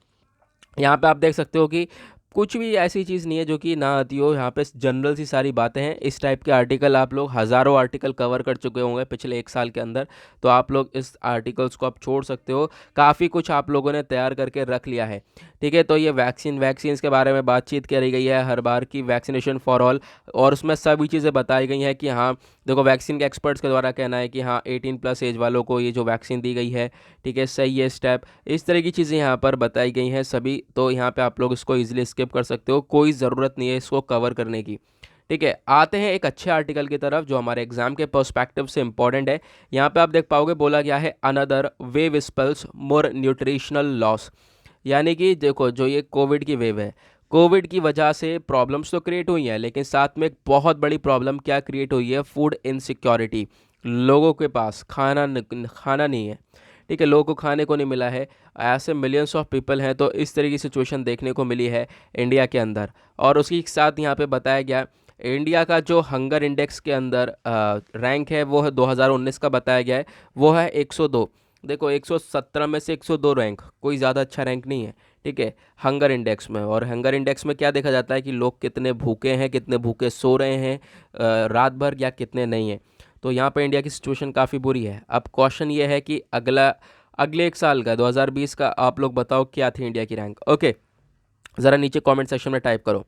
Speaker 1: यहाँ पे आप देख सकते हो कि कुछ भी ऐसी चीज़ नहीं है जो कि ना आती हो। यहाँ पे जनरल सी सारी बातें हैं। इस टाइप के आर्टिकल आप लोग हज़ारों आर्टिकल कवर कर चुके होंगे पिछले 1 साल के अंदर, तो आप लोग इस आर्टिकल्स को आप छोड़ सकते हो। काफ़ी कुछ आप लोगों ने तैयार करके रख लिया है, ठीक है। तो ये वैक्सीन्स के बारे में बातचीत करी गई है हर बार की, वैक्सीनेशन फॉर ऑल, और उसमें सभी चीज़ें बताई गई हैं कि हाँ देखो, वैक्सीन के एक्सपर्ट्स के द्वारा कहना है कि हाँ 18+ एज वालों को ये जो वैक्सीन दी गई है, ठीक है, सही है स्टेप, इस तरह की चीज़ें यहाँ पर बताई गई हैं सभी। तो यहाँ पे आप लोग इसको इजीली स्किप कर सकते हो, कोई ज़रूरत नहीं है इसको कवर करने की, ठीक है। आते हैं एक अच्छे आर्टिकल की तरफ जो हमारे एग्जाम के पर्सपेक्टिव से इंपॉर्टेंट है। यहाँ पे आप देख पाओगे, बोला गया है अनदर वेव स्पेल्स मोर न्यूट्रिशनल लॉस। यानी कि देखो, जो ये कोविड की वेव है, कोविड की वजह से प्रॉब्लम्स तो क्रिएट हुई हैं, लेकिन साथ में एक बहुत बड़ी प्रॉब्लम क्या क्रिएट हुई है, फूड इनसिक्योरिटी। लोगों के पास खाना नहीं है, ठीक है, लोगों को खाने को नहीं मिला है। ऐसे मिलियंस ऑफ पीपल हैं, तो इस तरह की सिचुएशन देखने को मिली है इंडिया के अंदर। और उसी के साथ यहाँ पे बताया गया, इंडिया का जो हंगर इंडेक्स के अंदर रैंक है वो है 2019 का बताया गया है, वो है 102। देखो 117 में से 102 रैंक कोई ज़्यादा अच्छा रैंक नहीं है, ठीक है, हंगर इंडेक्स में। और हंगर इंडेक्स में क्या देखा जाता है कि लोग कितने भूखे हैं, कितने भूखे सो रहे हैं रात भर, या कितने नहीं हैं। तो यहाँ पर इंडिया की सिचुएशन काफ़ी बुरी है। अब क्वेश्चन ये है कि अगले 1 साल का 2020 का आप लोग बताओ क्या थी इंडिया की रैंक। ओके, ज़रा नीचे कमेंट सेक्शन में टाइप करो।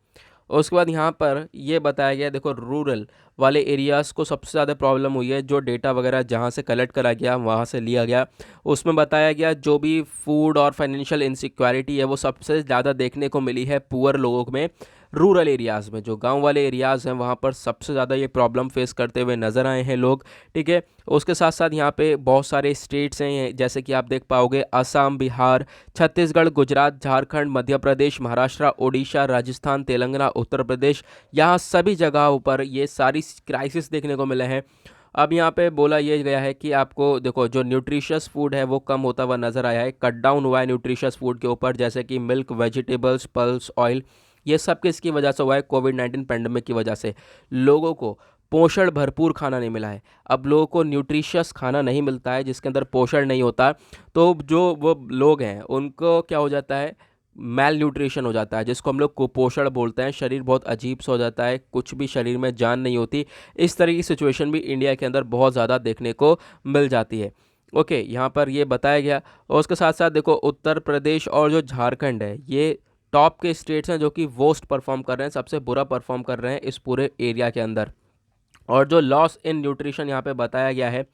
Speaker 1: उसके बाद यहाँ पर ये बताया गया, देखो रूरल वाले एरियाज़ को सबसे ज़्यादा प्रॉब्लम हुई है। जो डेटा वगैरह जहाँ से कलेक्ट करा गया, वहाँ से लिया गया, उसमें बताया गया जो भी फूड और फाइनेंशियल इनसिक्योरिटी है वो सबसे ज़्यादा देखने को मिली है पुअर लोगों में, रूरल एरियाज़ में। जो गांव वाले एरियाज़ हैं वहाँ पर सबसे ज़्यादा ये प्रॉब्लम फेस करते हुए नज़र आए हैं लोग, ठीक है। उसके साथ साथ यहाँ पे बहुत सारे स्टेट्स हैं, जैसे कि आप देख पाओगे असम, बिहार, छत्तीसगढ़, गुजरात, झारखंड, मध्य प्रदेश, महाराष्ट्र, ओडिशा, राजस्थान, तेलंगाना, उत्तर प्रदेश, यहाँ सभी जगहों पर ये सारी क्राइसिस देखने को मिले हैं। अब यहाँ पे बोला ये गया है कि आपको देखो, जो न्यूट्रिशियस फूड है वो कम होता हुआ नज़र आया है, कट डाउन हुआ है न्यूट्रिशियस फूड के ऊपर, जैसे कि मिल्क, वेजिटेबल्स, पल्स, ऑयल। ये सब किसकी वजह से हुआ है, कोविड-19 पैंडमिक की वजह से। लोगों को पोषण भरपूर खाना नहीं मिला है। अब लोगों को न्यूट्रिशियस खाना नहीं मिलता है जिसके अंदर पोषण नहीं होता, तो जो वो लोग हैं उनको क्या हो जाता है, मैल न्यूट्रिशन हो जाता है, जिसको हम लोग कुपोषण बोलते हैं। शरीर बहुत अजीब सा हो जाता है, कुछ भी शरीर में जान नहीं होती। इस तरह की सिचुएशन भी इंडिया के अंदर बहुत ज़्यादा देखने को मिल जाती है। ओके, यहाँ पर ये बताया गया। और उसके साथ साथ देखो, उत्तर प्रदेश और जो झारखंड है, ये टॉप के स्टेट्स हैं जो कि वर्स्ट परफॉर्म कर रहे हैं, सबसे बुरा परफॉर्म कर रहे हैं इस पूरे एरिया के अंदर। और जो लॉस इन न्यूट्रिशन यहाँ पे बताया गया है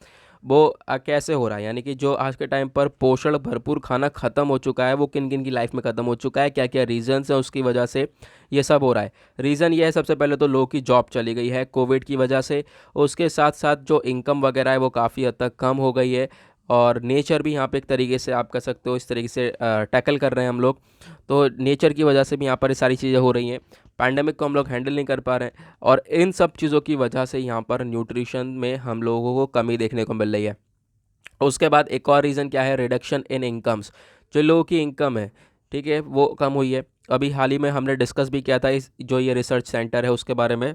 Speaker 1: वो कैसे हो रहा है, यानी कि जो आज के टाइम पर पोषण भरपूर खाना ख़त्म हो चुका है, वो किन किन की लाइफ में ख़त्म हो चुका है, क्या क्या रीजंस हैं उसकी वजह से ये सब हो रहा है। रीज़न ये है, सबसे पहले तो लोगों की जॉब चली गई है कोविड की वजह से। उसके साथ साथ जो इनकम वगैरह है वो काफ़ी हद तक कम हो गई है। और नेचर भी यहाँ पे एक तरीके से आप कह सकते हो इस तरीके से टैकल कर रहे हैं हम लोग, तो नेचर की वजह से भी यहाँ पर ये सारी चीज़ें हो रही हैं। पैंडेमिक को हम लोग हैंडल नहीं कर पा रहे हैं, और इन सब चीज़ों की वजह से यहाँ पर न्यूट्रिशन में हम लोगों को कमी देखने को मिल रही है। उसके बाद एक और रीज़न क्या है, रिडक्शन इन इनकम्स। जो लोगों की इनकम है, ठीक है, वो कम हुई है। अभी हाल ही में हमने डिस्कस भी किया था इस जो ये रिसर्च सेंटर है उसके बारे में।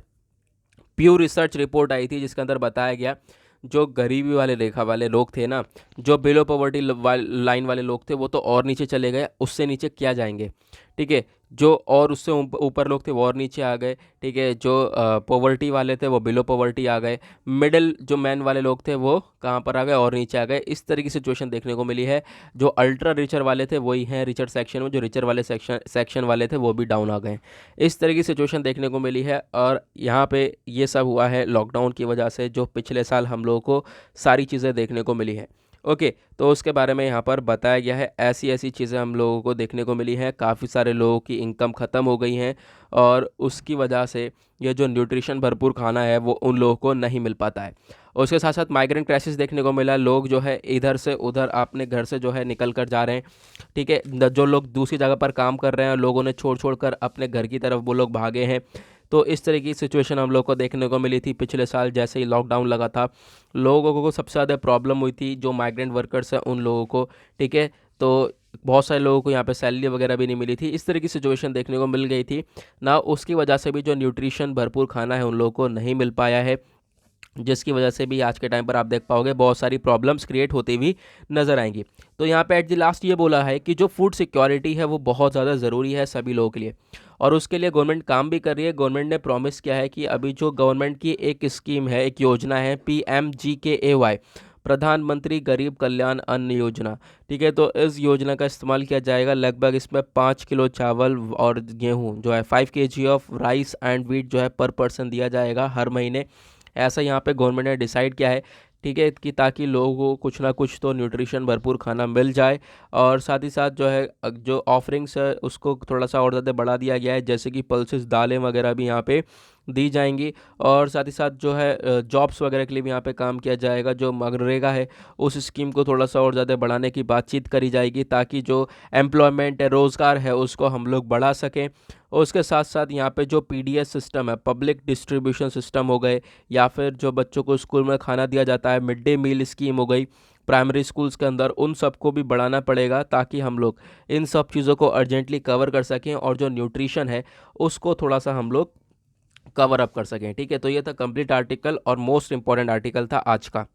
Speaker 1: प्यू रिसर्च रिपोर्ट आई थी जिसके अंदर बताया गया जो गरीबी वाले रेखा वाले लोग थे ना, जो बिलो पॉवर्टी लाइन वाले लोग थे, वो तो और नीचे चले गए, उससे नीचे क्या जाएंगे, ठीक है। जो और उससे ऊपर लोग थे वो और नीचे आ गए, ठीक है। जो पॉवर्टी वाले थे वो बिलो पॉवर्टी आ गए। मिडिल जो मैन वाले लोग थे वो कहाँ पर आ गए, और नीचे आ गए। इस तरह की सिचुएशन देखने को मिली है। जो अल्ट्रा रिचर वाले थे वही हैं रिचर सेक्शन में, जो रिचर वाले सेक्शन वाले थे वो भी डाउन आ गए। इस तरह की सिचुएशन देखने को मिली है, और यहाँ पे ये सब हुआ है लॉकडाउन की वजह से, जो पिछले साल हम लोगों को सारी चीज़ें देखने को मिली हैं। ओके, तो उसके बारे में यहाँ पर बताया गया है। ऐसी ऐसी चीज़ें हम लोगों को देखने को मिली हैं। काफ़ी सारे लोगों की इनकम ख़त्म हो गई हैं, और उसकी वजह से ये जो न्यूट्रिशन भरपूर खाना है वो उन लोगों को नहीं मिल पाता है। उसके साथ साथ माइग्रेंट क्राइसिस देखने को मिला। लोग जो है इधर से उधर अपने घर से जो है निकल कर जा रहे हैं, ठीक है। जो लोग दूसरी जगह पर काम कर रहे हैं, लोगों ने छोड़ छोड़ कर अपने घर की तरफ वो लोग भागे हैं। तो इस तरह की सिचुएशन हम लोग को देखने को मिली थी पिछले साल, जैसे ही लॉकडाउन लगा था। लोगों को सबसे ज़्यादा प्रॉब्लम हुई थी जो माइग्रेंट वर्कर्स हैं उन लोगों को, ठीक है। तो बहुत सारे लोगों को यहाँ पे सैलरी वगैरह भी नहीं मिली थी। इस तरह की सिचुएशन देखने को मिल गई थी ना। उसकी वजह से भी जो न्यूट्रिशन भरपूर खाना है उन लोगों को नहीं मिल पाया है, जिसकी वजह से भी आज के टाइम पर आप देख पाओगे बहुत सारी प्रॉब्लम्स क्रिएट होती हुई नज़र आएंगी। तो यहाँ पे एट द लास्ट ये बोला है कि जो फूड सिक्योरिटी है वो बहुत ज़्यादा ज़रूरी है सभी लोगों के लिए, और उसके लिए गवर्नमेंट काम भी कर रही है। गवर्नमेंट ने प्रॉमिस किया है कि अभी जो गवर्नमेंट की एक स्कीम है, एक योजना है PMGKAY, प्रधानमंत्री गरीब कल्याण अन्न योजना, ठीक है। तो इस योजना का इस्तेमाल किया जाएगा। लगभग इसमें 5 किलो चावल और गेहूँ जो है 5 kg of rice and wheat जो है पर पर्सन दिया जाएगा हर महीने। ऐसा यहाँ पे गवर्नमेंट ने डिसाइड किया है, ठीक है, कि ताकि लोगों को कुछ ना कुछ तो न्यूट्रिशन भरपूर खाना मिल जाए। और साथ ही साथ जो है जो ऑफरिंग्स है उसको थोड़ा सा और ज़्यादा बढ़ा दिया गया है, जैसे कि पल्सेस दालें वगैरह भी यहाँ पे दी जाएंगी। और साथ ही साथ जो है जॉब्स वगैरह के लिए भी यहाँ पे काम किया जाएगा। जो मनरेगा है उस स्कीम को थोड़ा सा और ज़्यादा बढ़ाने की बातचीत करी जाएगी, ताकि जो एम्प्लॉयमेंट है, रोज़गार है, उसको हम लोग बढ़ा सकें। और उसके साथ साथ यहाँ पे जो PDS सिस्टम है, पब्लिक डिस्ट्रीब्यूशन सिस्टम हो गए, या फिर जो बच्चों को स्कूल में खाना दिया जाता है, मिड डे मील स्कीम हो गई प्राइमरी स्कूल्स के अंदर, उन सबको भी बढ़ाना पड़ेगा, ताकि हम लोग इन सब चीज़ों को अर्जेंटली कवर कर सकें, और जो न्यूट्रिशन है उसको थोड़ा सा हम लोग कवर अप कर सकें, ठीक है। तो ये था कंप्लीट आर्टिकल, और मोस्ट इंपॉर्टेंट आर्टिकल था आज का।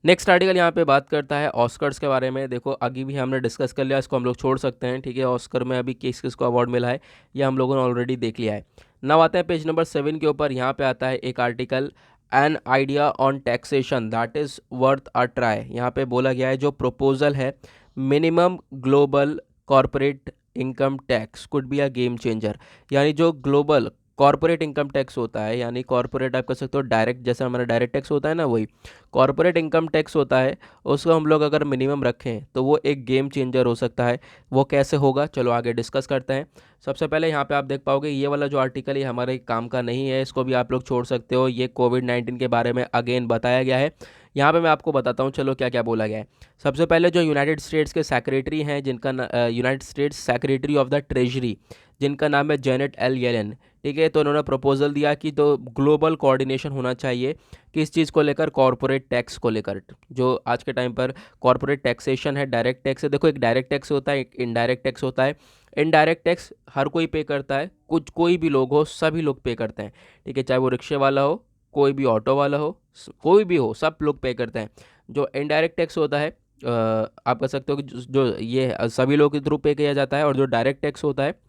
Speaker 1: नेक्स्ट आर्टिकल यहाँ पे बात करता है ऑस्कर्स के बारे में। देखो अभी भी हमने डिस्कस कर लिया, इसको हम लोग छोड़ सकते हैं, ठीक है। ऑस्कर में अभी किस किस को अवार्ड मिला है ये हम लोगों ने ऑलरेडी देख लिया है। नाउ आते हैं पेज नंबर 7 के ऊपर। यहाँ पे आता है एक article, an idea on taxation that is worth a try. यहाँ पे बोला गया है जो प्रपोजल है, minimum global corporate income tax could be a game changer. यानी जो ग्लोबल कॉरपोरेट इनकम टैक्स होता है, यानी कॉरपोरेट आप कह सकते हो डायरेक्ट, जैसे हमारा डायरेक्ट टैक्स होता है ना, वही कॉरपोरेट इनकम टैक्स होता है। उसको हम लोग अगर मिनिमम रखें तो वो एक गेम चेंजर हो सकता है। वो कैसे होगा, चलो आगे डिस्कस करते हैं। सबसे पहले यहाँ पे आप देख पाओगे ये वाला जो आर्टिकल ये हमारे काम का नहीं है, इसको भी आप लोग छोड़ सकते हो। ये कोविड-19 के बारे में अगेन बताया गया है। यहाँ पे मैं आपको बताता हूँ चलो क्या क्या बोला गया है। सबसे पहले जो यूनाइटेड स्टेट्स के सेक्रेटरी हैं, जिनका United states secretary of the treasury, जिनका नाम है जेनेट एल येलेन, ठीक है। तो उन्होंने प्रपोजल दिया कि तो ग्लोबल कोऑर्डिनेशन होना चाहिए किस चीज़ को लेकर, कॉरपोरेट टैक्स को लेकर। जो आज के टाइम पर कॉरपोरेट टैक्सेशन है, डायरेक्ट टैक्स है। देखो एक डायरेक्ट टैक्स होता है, एक इनडायरेक्ट टैक्स होता है। इनडायरेक्ट टैक्स हर कोई पे करता है, कुछ कोई भी लोग हो, सभी लोग पे करते हैं, ठीक है। चाहे वो रिक्शे वाला हो, कोई भी ऑटो वाला हो, कोई भी हो, सब लोग पे करते हैं। जो इनडायरेक्ट टैक्स होता है आप कह सकते हो कि जो ये सभी लोगों के थ्रू पे किया जाता है। और जो डायरेक्ट टैक्स होता है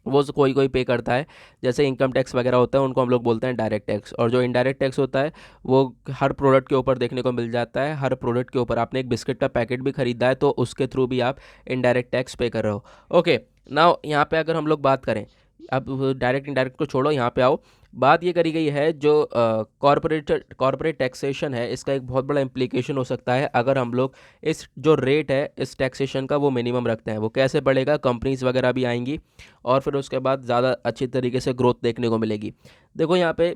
Speaker 1: वो कोई कोई पे करता है, जैसे इनकम टैक्स वगैरह होता है, उनको हम लोग बोलते हैं डायरेक्ट टैक्स। और जो इनडायरेक्ट टैक्स होता है वो हर प्रोडक्ट के ऊपर देखने को मिल जाता है। हर प्रोडक्ट के ऊपर आपने एक बिस्किट का पैकेट भी खरीदा है तो उसके थ्रू भी आप इनडायरेक्ट टैक्स पे कर रहे हो। ओके, नाउ यहाँ पे अगर हम लोग बात करें, अब डायरेक्ट इनडायरेक्ट को छोड़ो, यहाँ पे आओ। बात ये करी गई है जो कॉरपोरेट टैक्सेशन है, इसका एक बहुत बड़ा इम्प्लीकेशन हो सकता है अगर हम लोग इस जो रेट है इस टैक्सेशन का वो मिनिमम रखते हैं। वो कैसे बढ़ेगा, कंपनीज वगैरह भी आएंगी, और फिर उसके बाद ज़्यादा अच्छी तरीके से ग्रोथ देखने को मिलेगी। देखो यहाँ पे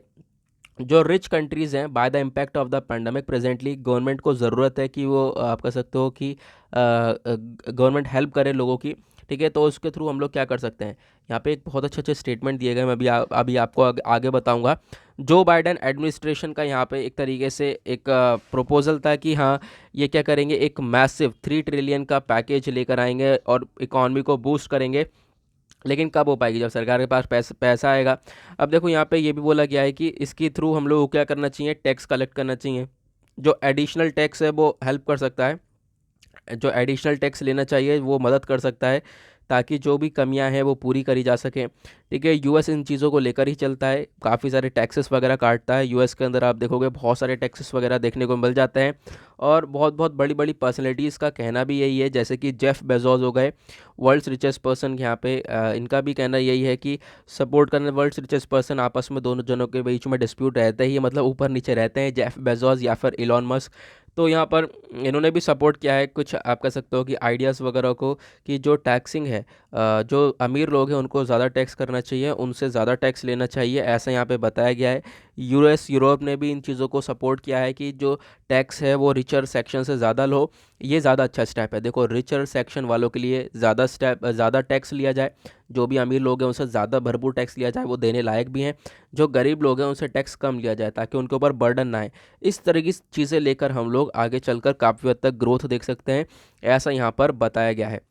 Speaker 1: जो रिच कंट्रीज़ हैं, by the impact of the pandemic presently government को ज़रूरत है कि वो आप कह सकते हो कि गवर्नमेंट हेल्प करे लोगों की, ठीक है। तो उसके थ्रू हम लोग क्या कर सकते हैं, यहाँ पे एक बहुत अच्छे अच्छे स्टेटमेंट दिए गए, मैं अभी आपको आगे बताऊंगा। जो बाइडेन एडमिनिस्ट्रेशन का यहाँ पे एक तरीके से एक प्रपोजल था कि हाँ ये क्या करेंगे, एक मैसिव 3 ट्रिलियन का पैकेज लेकर आएंगे और इकॉनमी को बूस्ट करेंगे। लेकिन कब हो पाएगी, जब सरकार के पास पैसा आएगा। अब देखो यहाँ पे ये भी बोला गया है कि इसके थ्रू हम लोग को क्या करना चाहिए, टैक्स कलेक्ट करना चाहिए। जो एडिशनल टैक्स है वो हेल्प कर सकता है, जो एडिशनल टैक्स लेना चाहिए वो मदद कर सकता है, ताकि जो भी कमियां हैं वो पूरी करी जा सकें। ठीक है, यूएस इन चीज़ों को लेकर ही चलता है, काफ़ी सारे टैक्सेस वगैरह काटता है। यूएस के अंदर आप देखोगे बहुत सारे टैक्सेस वगैरह देखने को मिल जाते हैं, और बहुत बहुत बड़ी बड़ी पर्सनैलिटीज़ का कहना भी यही है, जैसे कि जेफ बेजोस हो गए, वर्ल्ड्स रिचेस्ट पर्सन। यहाँ पे इनका भी कहना यही है कि सपोर्ट करने वर्ल्ड्स रिचेस्ट पर्सन आपस में दोनों जनों के बीच में डिस्प्यूट रहते ही, मतलब ऊपर नीचे रहते हैं, जेफ बेजोस या फिर इलॉन मस्क। तो यहाँ पर इन्होंने भी सपोर्ट किया है कुछ, आप कह सकते हो कि आइडियाज़ वगैरह को, कि जो टैक्सिंग है, जो अमीर लोग हैं उनको ज़्यादा टैक्स करना चाहिए, उनसे ज़्यादा टैक्स लेना चाहिए, ऐसा यहाँ पे बताया गया है। यूरोप ने भी इन चीज़ों को सपोर्ट किया है कि जो टैक्स है वो रिचर सेक्शन से ज़्यादा लो। ये ज़्यादा अच्छा स्टेप है। देखो, रिचर सेक्शन वालों के लिए ज़्यादा टैक्स लिया जाए, जो भी अमीर लोग हैं उनसे ज़्यादा भरपूर टैक्स लिया जाए, वो देने लायक भी हैं। जो गरीब लोग हैं उनसे टैक्स कम लिया जाए, ताकि उनके ऊपर बर्डन ना आए। इस तरह की चीज़ें लेकर हम लोग आगे चलकर काफ़ी हद तक ग्रोथ देख सकते हैं, ऐसा यहाँ पर बताया गया है।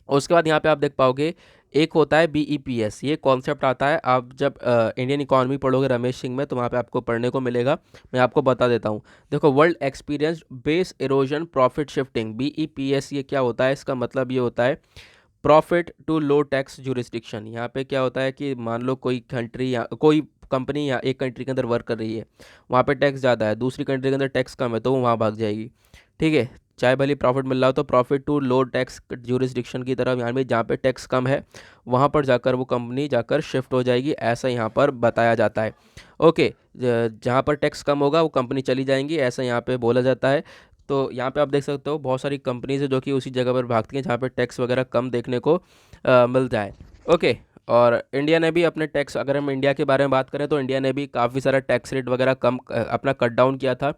Speaker 1: उसके बाद यहाँ पे आप देख पाओगे, एक होता है BEPS। ये कॉन्सेप्ट आता है, आप जब इंडियन इकोनॉमी पढ़ोगे रमेश सिंह में, तो वहाँ पे आपको पढ़ने को मिलेगा। मैं आपको बता देता हूँ। देखो, world experience base erosion profit shifting, BEPS, ये क्या होता है, इसका मतलब ये होता है profit to low tax jurisdiction. यहाँ पे क्या होता है कि मान लो कोई कंट्री या कोई कंपनी या एक कंट्री के अंदर वर्क कर रही है, वहाँ पे टैक्स ज़्यादा है, दूसरी कंट्री के अंदर टैक्स कम है, तो वो वहाँ भाग जाएगी। ठीक है, चाहे भले प्रॉफिट मिल रहा हो, तो profit to low tax jurisdiction की तरफ, यानी जहाँ पे टैक्स कम है वहाँ पर जाकर वो कंपनी जाकर शिफ्ट हो जाएगी, ऐसा यहाँ पर बताया जाता है। ओके, जहाँ पर टैक्स कम होगा वो कंपनी चली जाएंगी, ऐसा यहाँ पे बोला जाता है। तो यहाँ पे आप देख सकते हो बहुत सारी कंपनीज है जो कि उसी जगह पर भागती हैं जहाँ पे टैक्स वगैरह कम देखने को मिलता है। ओके, और इंडिया ने भी अपने टैक्स, अगर हम इंडिया के बारे में बात करें तो इंडिया ने भी काफ़ी सारा टैक्स रेट वगैरह कम अपना कट डाउन किया था।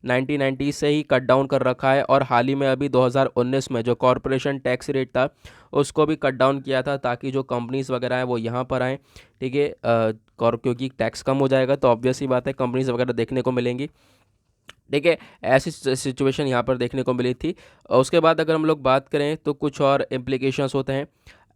Speaker 1: 1990 से ही कट डाउन कर रखा है, और हाल ही में अभी 2019 में जो कॉरपोरेशन टैक्स रेट था उसको भी कट डाउन किया था, ताकि जो कंपनीज़ वगैरह हैं वो यहाँ पर आएँ। ठीक है, और क्योंकि टैक्स कम हो जाएगा तो ऑब्वियस ही बात है कंपनीज़ वगैरह देखने को मिलेंगी। ठीक है, ऐसी सिचुएशन यहाँ पर देखने को मिली थी। और उसके बाद अगर हम लोग बात करें तो कुछ और इम्प्लीकेशंस होते हैं।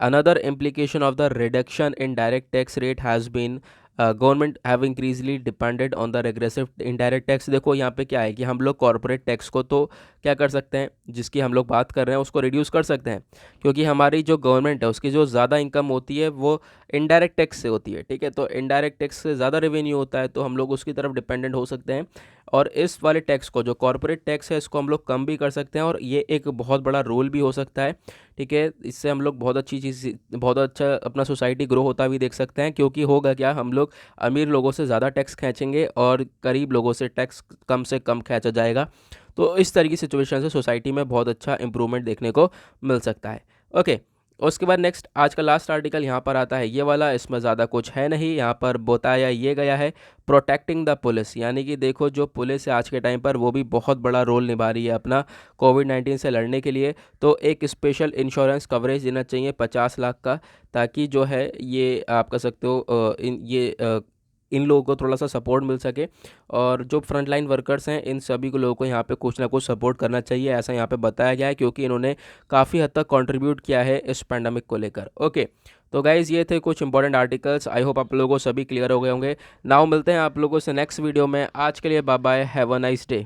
Speaker 1: Another implication of the reduction in direct tax rate has been government have increasingly depended on the regressive indirect tax. देखो यहाँ पे क्या है कि हम लोग कॉर्पोरेट टैक्स को तो क्या कर सकते हैं, जिसकी हम लोग बात कर रहे हैं उसको रिड्यूस कर सकते हैं, क्योंकि हमारी जो गवर्नमेंट है उसकी जो ज़्यादा इनकम होती है वो इनडायरेक्ट टैक्स से होती है। ठीक है, तो इनडायरेक्ट टैक्स से ज़्यादा रेवेन्यू होता है, तो हम लोग उसकी तरफ डिपेंडेंट हो सकते हैं। और इस वाले टैक्स को, जो कॉर्पोरेट टैक्स है, इसको हम लोग कम भी कर सकते हैं, और ये एक बहुत बड़ा रोल भी हो सकता है। ठीक है, इससे हम लोग बहुत अच्छी चीज़, बहुत अच्छा अपना सोसाइटी ग्रो होता भी देख सकते हैं, क्योंकि होगा क्या, हम लोग अमीर लोगों से ज़्यादा टैक्स खींचेंगे और गरीब लोगों से कम खींचा जाएगा। तो इस तरह की सिचुएशन से सोसाइटी में बहुत अच्छा इंप्रूवमेंट देखने को मिल सकता है। ओके, उसके बाद नेक्स्ट आज का लास्ट आर्टिकल यहाँ पर आता है, ये वाला, इसमें ज़्यादा कुछ है नहीं। यहाँ पर बताया ये गया है प्रोटेक्टिंग द पुलिस, यानी कि देखो जो पुलिस है आज के टाइम पर वो भी बहुत बड़ा रोल निभा रही है अपना कोविड-19 से लड़ने के लिए। तो एक स्पेशल इंश्योरेंस कवरेज देना चाहिए 50 लाख का, ताकि जो है ये आप कह सकते हो इन लोगों को थोड़ा सा सपोर्ट मिल सके, और जो फ्रंट लाइन वर्कर्स हैं इन सभी को लोगों को यहाँ पे कुछ ना कुछ सपोर्ट करना चाहिए, ऐसा यहाँ पे बताया गया है, क्योंकि इन्होंने काफ़ी हद तक कंट्रीब्यूट किया है इस पैंडमिक को लेकर। ओके, तो गाइज़ ये थे कुछ इंपॉर्टेंट आर्टिकल्स। आई होप आप लोगों को सभी क्लियर हो गए होंगे। नाउ मिलते हैं आप लोगों से नेक्स्ट वीडियो में। आज के लिए bye bye, have a nice day.